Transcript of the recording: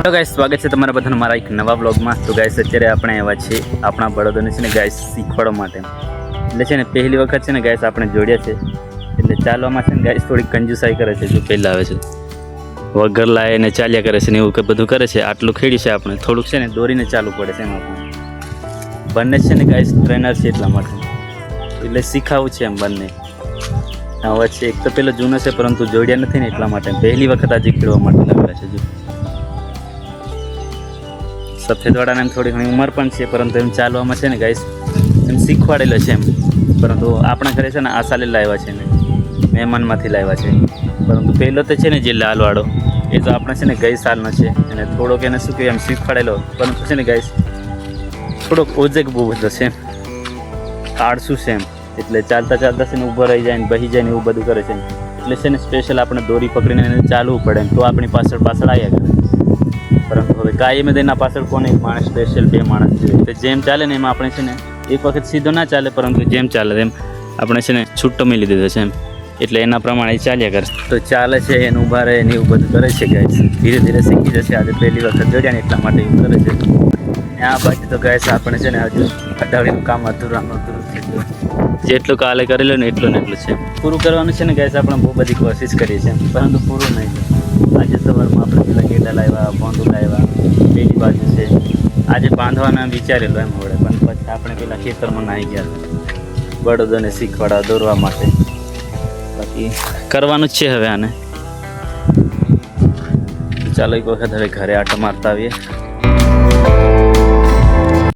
તો ગાઈસ સ્વાગત છે તમારા બધાનું મારા એક નવા વ્લોગમાં. તો ગાઈસ અત્યારે આપણે આવ્યા છીએ આપણા બળદોને છે ને ગાઈસ શીખવાડવા માટે. એટલે છે ને પહેલી વખત છે ને ગાઈસ આપણે જોડ્યા છે, એટલે ચાલવામાં છે ને ગાઈસ થોડીક કંજુસાઈ કરે છે. જો પહેલાં આવે છે વગર લાવે ને ચાલ્યા કરે છે ને એવું બધું કરે છે. આટલું ખેડી છે આપણે થોડુંક છે ને દોરીને ચાલવું પડે છે. એમાં બંને છે ને ગાઈસ ટ્રેનર છે એટલા માટે, એટલે શીખાવું છે એમ બંને. હવે છે એક તો પેલો જૂનો છે પરંતુ જોડ્યા નથી ને એટલા માટે પહેલી વખત આજે ખેડવા માટે લાવેલા છે. જો સફેદવાળાને એમ થોડી ઘણી ઉંમર પણ છે પરંતુ એમ ચાલવામાં છે ને ગાઈસ એમ શીખવાડેલો છે એમ. પરંતુ આપણા ઘરે છે ને આ સાલે લાવ્યા છે ને મહેમાનમાંથી લાવ્યા છે. પરંતુ પહેલો તો છે ને જે લાલવાળો એ તો આપણે છે ને ગઈ સાલનો છે, અને થોડોક એને શું કહેવાય એમ શીખવાડેલો, પરંતુ છે ને ગાઈસ થોડોક ઓજેક બહુ બધો છે, આળસું છે એમ. એટલે ચાલતા ચાલતા છે ને ઊભો રહી જાય ને બહી જાય ને એવું બધું કરે છે. એટલે છે ને સ્પેશિયલ આપણે દોરી પકડીને એને ચાલવું પડે એમ, તો આપણી પાછળ આવ્યા કરે. પરંતુ હવે કાયમ એના પાછળ કોને એક માણસ સ્પેશિયલ બે માણસ જોઈએ. તો જેમ ચાલે ને એમાં આપણે છે ને એક વખત સીધો ના ચાલે, પરંતુ જેમ ચાલે એમ આપણે છે ને છૂટો મિલી દીધો છે એમ. એટલે એના પ્રમાણે ચાલ્યા કરે. તો ચાલે છે એને ઊભા રહે ને એવું બધું કરે છે ગાઈસ. ધીરે ધીરે શીખી જશે. આજે પહેલી વખત જોડ્યા ને એટલા માટે એવું કરે છે. આ બાકી તો ગાઈસ આપણે છે ને હજુ અઢાડીનું કામ અધૂરું છે. જેટલું કાલે કરેલું ને એટલું છે પૂરું કરવાનું છે ને ગાઈસ. આપણે બહુ બધી કોશિશ કરીએ છીએ પરંતુ પૂરું નહીં. આજે સવારમાં આપણે પેલા ગેડા લાવ્યા, ભોંડું લાવ્યા, પેલી બાજુ છે. આજે બાંધવાના વિચારેલું એમ હોડે, પણ પછી આપણે પેલા ખેતરમાં નાહી ગયા બળદોને શીખવાડવા દોરવા માટે. બાકી કરવાનું જ છે હવે આને. ચાલો એક વખત હવે ઘરે આટો મારતા આવીએ.